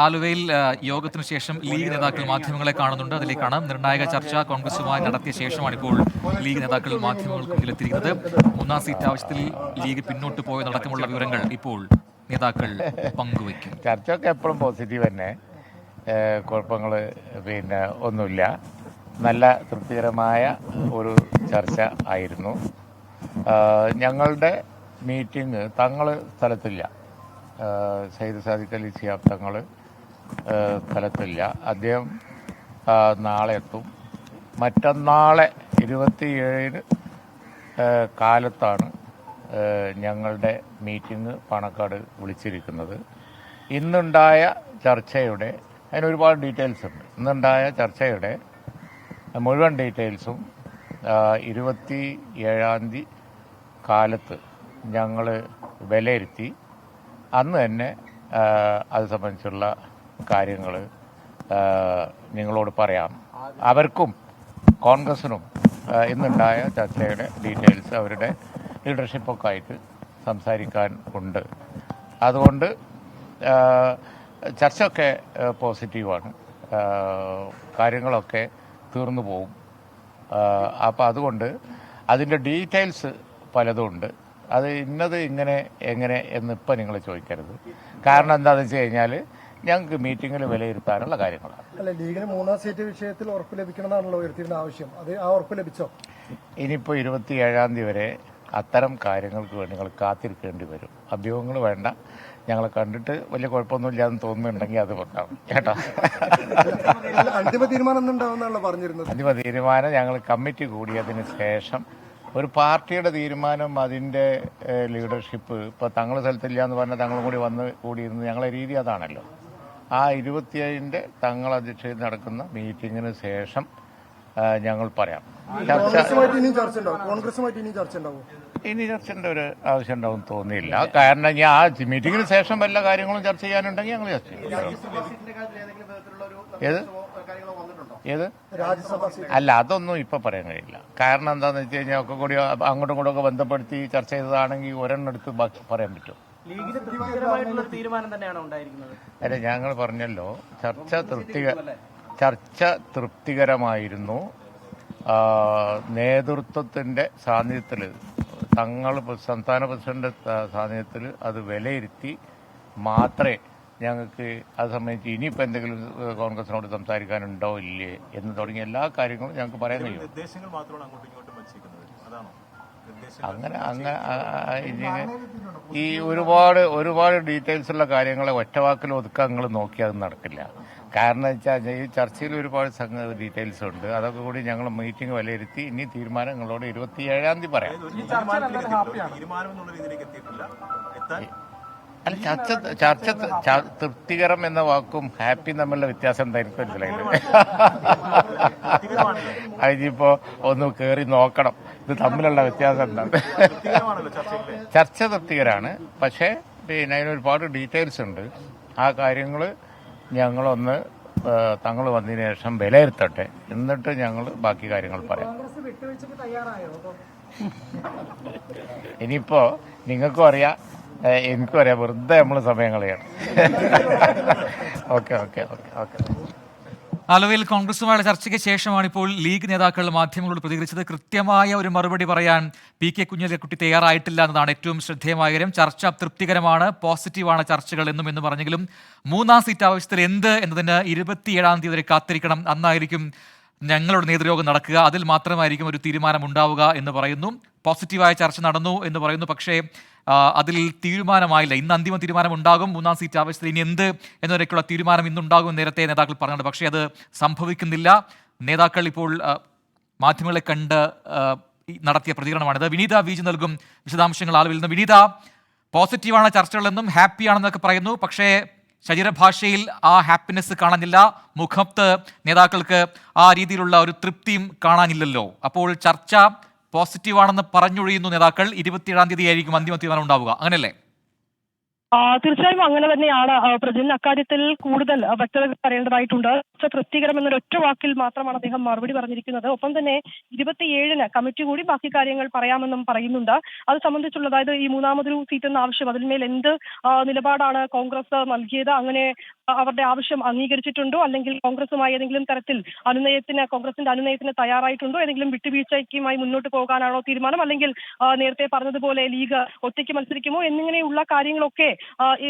ആലുവയിൽ യോഗത്തിനു ശേഷം ലീഗ് നേതാക്കൾ മാധ്യമങ്ങളെ കാണുന്നുണ്ട്. അതിലേക്കാണ്. നിർണായക ചർച്ച കോൺഗ്രസുമായി നടത്തിയ ശേഷമാണ് ഇപ്പോൾ ലീഗ് നേതാക്കൾ മാധ്യമങ്ങൾക്ക് മുന്നിലെത്തിയിരിക്കുന്നത്. മൂന്നാം സീറ്റ് ആവശ്യത്തിൽ ലീഗ് പിന്നോട്ട് പോയതടക്കമുള്ള വിവരങ്ങൾ ഇപ്പോൾ നേതാക്കൾ പങ്കുവയ്ക്കും. ചർച്ചയൊക്കെ എപ്പോഴും പോസിറ്റീവ് തന്നെ, കുഴപ്പങ്ങൾ ഒന്നുമില്ല. നല്ല തൃപ്തികരമായ ഒരു ചർച്ച ആയിരുന്നു. ഞങ്ങളുടെ മീറ്റിംഗ് തങ്ങൾ സ്ഥലത്തില്ല, സയ്യിദ് സാദിഖ് അലി ശിഹാബ് തങ്ങൾ സ്ഥലത്തില്ല. അദ്ദേഹം നാളെ എത്തും. മറ്റന്നാളെ 27 കാലത്താണ് ഞങ്ങളുടെ മീറ്റിംഗ് പാണക്കാട് വിളിച്ചിരിക്കുന്നത്. ഇന്നുണ്ടായ ചർച്ചയുടെ അതിനൊരുപാട് ഡീറ്റെയിൽസ് ഉണ്ട്. ഇന്നുണ്ടായ ചർച്ചയുടെ മുഴുവൻ ഡീറ്റെയിൽസും 27 കാലത്ത് ഞങ്ങൾ വിലയിരുത്തി അന്ന് തന്നെ അത് സംബന്ധിച്ചുള്ള കാര്യങ്ങൾ നിങ്ങളോട് പറയാം. അവർക്കും കോൺഗ്രസിനും ഇന്നുണ്ടായ ചർച്ചയുടെ ഡീറ്റെയിൽസ് അവരുടെ ലീഡർഷിപ്പൊക്കെ ആയിട്ട് സംസാരിക്കാൻ ഉണ്ട്. അതുകൊണ്ട് ചർച്ചയൊക്കെ പോസിറ്റീവാണ്, കാര്യങ്ങളൊക്കെ തീർന്നു പോകും. അപ്പോൾ അതുകൊണ്ട് അതിൻ്റെ ഡീറ്റെയിൽസ് പലതും ഉണ്ട്. അത് ഇന്നത് ഇങ്ങനെ എങ്ങനെ എന്നിപ്പോൾ നിങ്ങൾ ചോദിക്കരുത്. കാരണം എന്താണെന്ന് വെച്ച് കഴിഞ്ഞാൽ ഞങ്ങൾക്ക് മീറ്റിങ്ങിൽ വിലയിരുത്താനുള്ള കാര്യങ്ങളാണ്. അല്ല, ലീഗിന് മൂന്നാം സീറ്റ് വിഷയത്തിൽ ഉറപ്പ് ലഭിക്കണമെന്നാണല്ലോ ഉയർത്തിയിരുന്ന ആവശ്യം. അത് ആ ഉറപ്പ് ലഭിച്ചോ? ഇനിയിപ്പോൾ 27 വരെ അത്തരം കാര്യങ്ങൾക്ക് വേണ്ടി നിങ്ങൾ കാത്തിരിക്കേണ്ടി വരും. അഭ്യൂഹങ്ങൾ വേണ്ട. ഞങ്ങളെ കണ്ടിട്ട് വലിയ കുഴപ്പമൊന്നുമില്ലാന്ന് തോന്നുന്നുണ്ടെങ്കിൽ അത് പറഞ്ഞാൽ കേട്ടോ. അന്തിമ തീരുമാനം ഉണ്ടാവുമെന്നാണല്ലോ പറഞ്ഞിരുന്നത്. അന്തിമ തീരുമാനം ഞങ്ങൾ കമ്മിറ്റി കൂടിയതിന് ശേഷം, ഒരു പാർട്ടിയുടെ തീരുമാനം, അതിൻ്റെ ലീഡർഷിപ്പ്. ഇപ്പോൾ തങ്ങൾ സ്ഥലത്തില്ല എന്ന് പറഞ്ഞാൽ തങ്ങളും കൂടി വന്ന് കൂടിയിരുന്നത് ഞങ്ങളെ രീതി അതാണല്ലോ. ആ 27 തങ്ങൾ അധ്യക്ഷതയിൽ നടക്കുന്ന മീറ്റിങ്ങിന് ശേഷം ഞങ്ങൾ പറയാം. ഇനി ചർച്ചയുടെ ഒരു ആവശ്യം ഉണ്ടാവും തോന്നിയില്ല. കാരണം ഞാൻ ആ മീറ്റിങ്ങിന് ശേഷം വല്ല കാര്യങ്ങളും ചർച്ച ചെയ്യാനുണ്ടെങ്കിൽ ഞങ്ങൾ ചർച്ച ചെയ്യും. ഏത് അല്ല, അതൊന്നും ഇപ്പൊ പറയാൻ കഴിയില്ല. കാരണം എന്താണെന്ന് വെച്ച് കഴിഞ്ഞാൽ ഒക്കെ കൂടി അങ്ങോട്ടും ഇങ്ങോട്ടും ഒക്കെ ബന്ധപ്പെടുത്തി ചർച്ച ചെയ്തതാണെങ്കിൽ ഒരെണ്ണം എടുത്ത് പറയാൻ പറ്റും. അല്ല, ഞങ്ങൾ പറഞ്ഞല്ലോ, ചർച്ച തൃപ്തികരമായിരുന്നു. നേതൃത്വത്തിന്റെ സാന്നിധ്യത്തിൽ, തങ്ങൾ സംസ്ഥാന പ്രസിഡന്റ് സാന്നിധ്യത്തിൽ അത് വിലയിരുത്തി മാത്രമേ ഞങ്ങൾക്ക് അത് സംബന്ധിച്ച് ഇനിയിപ്പോൾ എന്തെങ്കിലും കോൺഗ്രസിനോട് സംസാരിക്കാനുണ്ടോ ഇല്ലേ എന്ന് തുടങ്ങിയ എല്ലാ കാര്യങ്ങളും ഞങ്ങൾക്ക് പറയാൻ കഴിയും. അങ്ങനെ ഈ ഒരുപാട് ഡീറ്റെയിൽസ് ഉള്ള കാര്യങ്ങളെ ഒറ്റവാക്കിൽ ഒതുക്കാൻ നിങ്ങൾ നോക്കിയാൽ അത് നടക്കില്ല. കാരണം വെച്ചാൽ ഈ ചർച്ചയിൽ ഒരുപാട് ഡീറ്റെയിൽസ് ഉണ്ട്. അതൊക്കെ കൂടി ഞങ്ങൾ മീറ്റിംഗ് വിലയിരുത്തി ഇനി തീരുമാനം നിങ്ങളോട് 27 പറയാം. അല്ല, ചർച്ച തൃപ്തികരം എന്ന വാക്കും ഹാപ്പി തമ്മിലുള്ള വ്യത്യാസം എന്തായിരിക്കും മനസ്സിലായില്ലേ? അതിപ്പോ ഒന്ന് കയറി നോക്കണം ഇത് തമ്മിലുള്ള വ്യത്യാസം എന്താണ്. ചർച്ച തൃപ്തികരാണ്, പക്ഷേ അതിനൊരുപാട് ഡീറ്റെയിൽസ് ഉണ്ട്. ആ കാര്യങ്ങൾ ഞങ്ങളൊന്ന് തങ്ങൾ വന്നതിന് ശേഷം വിലയിരുത്തട്ടെ, എന്നിട്ട് ഞങ്ങൾ ബാക്കി കാര്യങ്ങൾ പറയാം. ഇനിയിപ്പോ നിങ്ങൾക്കും അറിയാം, എനിക്കും അറിയാം, വെറുതെ നമ്മൾ സമയം കളയാണ്. ഓക്കെ. ആലുവയിൽ കോൺഗ്രസുമായുള്ള ചർച്ചയ്ക്ക് ശേഷമാണ് ഇപ്പോൾ ലീഗ് നേതാക്കൾ മാധ്യമങ്ങളോട് പ്രതികരിച്ചത്. കൃത്യമായ ഒരു മറുപടി പറയാൻ PK കുഞ്ഞാലിക്കുട്ടി തയ്യാറായിട്ടില്ല എന്നതാണ് ഏറ്റവും ശ്രദ്ധേയമായ കാര്യം. ചർച്ച തൃപ്തികരമാണ്, പോസിറ്റീവാണ് ചർച്ചകൾ എന്ന് പറഞ്ഞെങ്കിലും മൂന്നാം സീറ്റ് ആവശ്യത്തിൽ എന്ത് എന്നതിന് 27 വരെ കാത്തിരിക്കണം. അന്നായിരിക്കും ഞങ്ങളുടെ നേതൃയോഗം നടക്കുക. അതിൽ മാത്രമായിരിക്കും ഒരു തീരുമാനം ഉണ്ടാവുക എന്ന് പറയുന്നു. പോസിറ്റീവായ ചർച്ച നടന്നു എന്ന് പറയുന്നു, പക്ഷേ അതിൽ തീരുമാനമായില്ല. ഇന്ന് അന്തിമ തീരുമാനം ഉണ്ടാകും. മൂന്നാം സീറ്റ് ആവശ്യത്തിൽ ഇനി എന്ത് എന്നതിലേക്കുള്ള തീരുമാനം ഇന്നുണ്ടാകും നേരത്തെ നേതാക്കൾ പറഞ്ഞിട്ടുണ്ട്. പക്ഷേ അത് സംഭവിക്കുന്നില്ല. നേതാക്കൾ ഇപ്പോൾ മാധ്യമങ്ങളെ കണ്ട് നടത്തിയ പ്രതികരണമാണിത്. വിനീത VG നൽകും വിശദാംശങ്ങൾ ആലുവയിൽ നിന്ന്. വിനീത, പോസിറ്റീവാണ് ചർച്ചകളെന്നും ഹാപ്പിയാണെന്നൊക്കെ പറയുന്നു, പക്ഷേ ശരീരഭാഷയിൽ ആ ഹാപ്പിനെസ് കാണാനില്ല. മുഖത്ത് നേതാക്കൾക്ക് ആ രീതിയിലുള്ള ഒരു തൃപ്തിയും കാണാനില്ലല്ലോ. അപ്പോൾ ചർച്ച പോസിറ്റീവാണെന്ന് പറഞ്ഞൊഴിയുന്നു നേതാക്കൾ. 27 ആയിരിക്കും അന്തിമ തീരുമാനം ഉണ്ടാവുക, അങ്ങനെയല്ലേ? തീർച്ചയായും അങ്ങനെ തന്നെയാണ്. പ്രജിൻ, അക്കാര്യത്തിൽ കൂടുതൽ വ്യക്തത പറയേണ്ടതായിട്ടുണ്ട്. തൃപ്തികരം എന്നൊരൊറ്റ വാക്കിൽ മാത്രമാണ് അദ്ദേഹം മറുപടി പറഞ്ഞിരിക്കുന്നത്. ഒപ്പം തന്നെ 27-ന് കമ്മിറ്റി കൂടി ബാക്കി കാര്യങ്ങൾ പറയാമെന്നും പറയുന്നുണ്ട്. അത് സംബന്ധിച്ചുള്ള, അതായത് ഈ മൂന്നാമതൊരു സീറ്റ് എന്ന ആവശ്യം, അതിന്മേൽ എന്ത് നിലപാടാണ് കോൺഗ്രസ് നൽകിയത്, അങ്ങനെ അവരുടെ ആവശ്യം അംഗീകരിച്ചിട്ടുണ്ടോ, അല്ലെങ്കിൽ കോൺഗ്രസുമായി ഏതെങ്കിലും തരത്തിൽ കോൺഗ്രസിന്റെ അനുനയത്തിന് തയ്യാറായിട്ടുണ്ടോ, ഏതെങ്കിലും വിട്ടുവീഴ്ചയ്ക്കുമായി മുന്നോട്ട് പോകാനാണോ തീരുമാനം, അല്ലെങ്കിൽ നേരത്തെ പറഞ്ഞതുപോലെ ലീഗ് ഒറ്റയ്ക്ക് മത്സരിക്കുമോ എന്നിങ്ങനെയുള്ള കാര്യങ്ങളൊക്കെ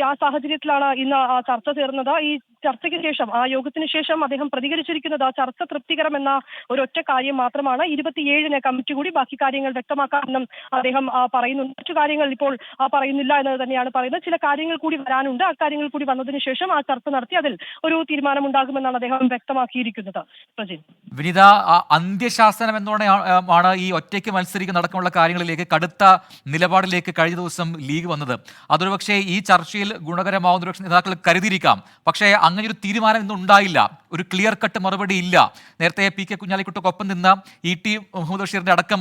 ആ സാഹചര്യത്തിലാണ് ഇന്ന് ചർച്ച ചേർന്നത്. ഈ ചർച്ചയ്ക്ക് ശേഷം, ആ യോഗത്തിന് ശേഷം അദ്ദേഹം പ്രതികരിച്ചിരിക്കുന്നത് ചർച്ച തൃപ്തികരം എന്ന ഒരൊറ്റ കാര്യം മാത്രമാണ്. 27-ന് കമ്മിറ്റി കൂടി ബാക്കി കാര്യങ്ങൾ വ്യക്തമാക്കാമെന്നും അദ്ദേഹം പറയുന്നുണ്ട്. മറ്റു കാര്യങ്ങൾ ഇപ്പോൾ പറയുന്നില്ല എന്നത് തന്നെയാണ് പറയുന്നത്. ചില കാര്യങ്ങൾ കൂടി വരാനുണ്ട്. അക്കാര്യങ്ങൾ കൂടി വന്നതിന് ശേഷം ആ ചർച്ച നടത്തി അതിൽ ഒരു തീരുമാനമുണ്ടാകുമെന്നാണ് അദ്ദേഹം വ്യക്തമാക്കിയിരിക്കുന്നത്. പ്രജിൻ, വിനിത, അന്ത്യശാസനം എന്നോടെയാണ് ഈ ഒറ്റയ്ക്ക് മത്സരിക്കുന്ന അടക്കമുള്ള കാര്യങ്ങളിലേക്ക്, കടുത്ത നിലപാടിലേക്ക് കഴിഞ്ഞ ദിവസം ലീഗ് വന്നത്. അതൊരു പക്ഷേ ഈ ചർച്ചയിൽ ഗുണകരമാവുന്ന പക്ഷേ നേതാക്കൾ കരുതിയിരിക്കാം. പക്ഷേ അങ്ങനെ ഒരു തീരുമാനം ഇന്നും ഉണ്ടായില്ല. ഒരു ക്ലിയർ കട്ട് മറുപടി ഇല്ല. നേരത്തെ PK കുഞ്ഞാലിക്കുട്ടിക്കൊപ്പം നിന്ന് ET മുഹമ്മദ് ബഷീറിന്റെ അടക്കം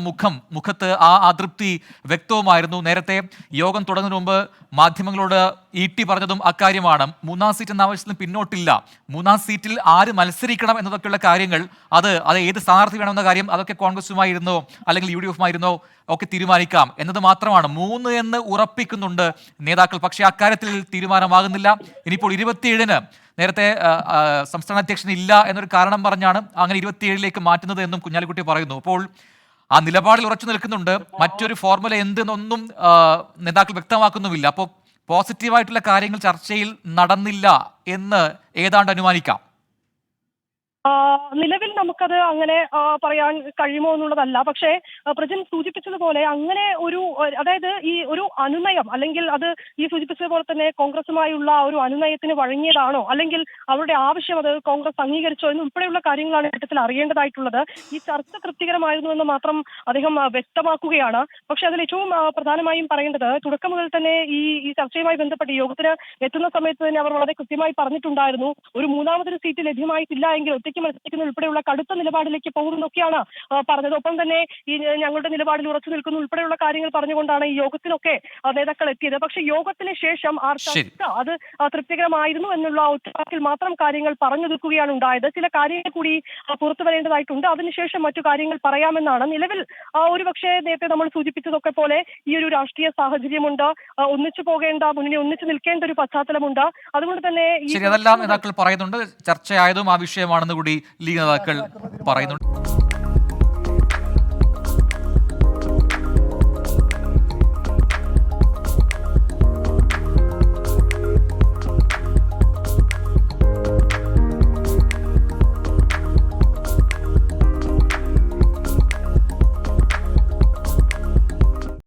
മുഖത്ത് ആ അതൃപ്തി വ്യക്തവുമായിരുന്നു. നേരത്തെ യോഗം തുടങ്ങുന്നതിന് മുമ്പ് മാധ്യമങ്ങളോട് ET പറഞ്ഞതും അക്കാര്യമാണ്. മൂന്നാം സീറ്റ് എന്ന ആവശ്യത്തിന് പിന്നോട്ടില്ല. മൂന്നാം സീറ്റിൽ ആര് മത്സരിക്കണം എന്നതൊക്കെയുള്ള കാര്യങ്ങൾ, അത് ഏത് സ്ഥാനാർത്ഥി വേണമെന്ന കാര്യം, അതൊക്കെ കോൺഗ്രസുമായിരുന്നോ അല്ലെങ്കിൽ UDF-മായിരുന്നോ ഒക്കെ തീരുമാനിക്കാം എന്നത് മാത്രമാണ്. 3 എന്ന് ഉറപ്പിക്കുന്നുണ്ട് നേതാക്കൾ. പക്ഷേ അക്കാര്യത്തിൽ തീരുമാനമാകുന്നില്ല. ഇനിയിപ്പോൾ 27-ന് നേരത്തെ സംസ്ഥാന അധ്യക്ഷൻ ഇല്ല എന്നൊരു കാരണം പറഞ്ഞാണ് അങ്ങനെ 27-ലേക്ക് മാറ്റുന്നത് എന്നും കുഞ്ഞാലിക്കുട്ടി പറയുന്നു. അപ്പോൾ ആ നിലപാടിൽ ഉറച്ചു നിൽക്കുന്നുണ്ട്. മറ്റൊരു ഫോർമുല എന്തെന്നൊന്നും നേതാക്കൾ വ്യക്തമാക്കുന്നുമില്ല. അപ്പോൾ പോസിറ്റീവായിട്ടുള്ള കാര്യങ്ങൾ ചർച്ചയിൽ നടന്നില്ല എന്ന് ഏതാണ്ട് അനുമാനിക്കാം. നിലവിൽ നമുക്കത് അങ്ങനെ പറയാൻ കഴിയുമോ എന്നുള്ളതല്ല. പക്ഷേ പ്രജിൻ സൂചിപ്പിച്ചതുപോലെ അങ്ങനെ അതായത് ഈ ഒരു അനുനയം, അല്ലെങ്കിൽ അത് ഈ സൂചിപ്പിച്ചതുപോലെ തന്നെ കോൺഗ്രസുമായുള്ള ഒരു അനുനയത്തിന് വഴങ്ങിയതാണോ, അല്ലെങ്കിൽ അവരുടെ ആവശ്യം അത് കോൺഗ്രസ് അംഗീകരിച്ചോ എന്ന് ഉൾപ്പെടെയുള്ള കാര്യങ്ങളാണ് ഘട്ടത്തിൽ അറിയേണ്ടതായിട്ടുള്ളത്. ഈ ചർച്ച തൃപ്തികരമായിരുന്നു എന്ന് മാത്രം അദ്ദേഹം വ്യക്തമാക്കുകയാണ്. പക്ഷെ അതിൽ ഏറ്റവും പ്രധാനമായും പറയേണ്ടത്, തുടക്കം മുതൽ തന്നെ ഈ ചർച്ചയുമായി ബന്ധപ്പെട്ട് യോഗത്തിന് എത്തുന്ന സമയത്ത് തന്നെ അവർ വളരെ കൃത്യമായി പറഞ്ഞിട്ടുണ്ടായിരുന്നു, ഒരു മൂന്നാമതൊരു സീറ്റ് ലഭ്യമായിട്ടില്ല എങ്കിൽ ഒറ്റയ്ക്ക് മത്സരിക്കുന്ന ഉൾപ്പെടെയുള്ള കടുത്ത നിലപാടിലേക്ക് പോകുന്നതൊക്കെയാണ് പറഞ്ഞത്. ഒപ്പം തന്നെ ഈ ഞങ്ങളുടെ നിലപാടിൽ ഉറച്ചു നിൽക്കുന്ന ഉൾപ്പെടെയുള്ള കാര്യങ്ങൾ പറഞ്ഞുകൊണ്ടാണ് ഈ യോഗത്തിനൊക്കെ നേതാക്കൾ എത്തിയത്. പക്ഷെ യോഗത്തിന് ശേഷം അത് തൃപ്തികരമായിരുന്നു എന്നുള്ള ഒറ്റവാക്കിൽ മാത്രം കാര്യങ്ങൾ പറഞ്ഞു നിൽക്കുകയാണ് ഉണ്ടായത്. ചില കാര്യങ്ങൾ കൂടി പുറത്തു വരേണ്ടതായിട്ടുണ്ട്. അതിനുശേഷം മറ്റു കാര്യങ്ങൾ പറയാമെന്നാണ്. നിലവിൽ ഒരുപക്ഷെ നേരത്തെ നമ്മൾ സൂചിപ്പിച്ചതൊക്കെ പോലെ ഈ ഒരു രാഷ്ട്രീയ സാഹചര്യമുണ്ട്, ഒന്നിച്ചു പോകേണ്ട, മുന്നിൽ ഒന്നിച്ചു നിൽക്കേണ്ട ഒരു പശ്ചാത്തലമുണ്ട്. അതുകൊണ്ട് തന്നെ അതെല്ലാം നേതാക്കൾ പറയുന്നുണ്ട്. ചർച്ചയായതും ആ വിഷയമാണെന്ന് കൂടി ലീഗ് നേതാക്കൾ പറയുന്നുണ്ട്.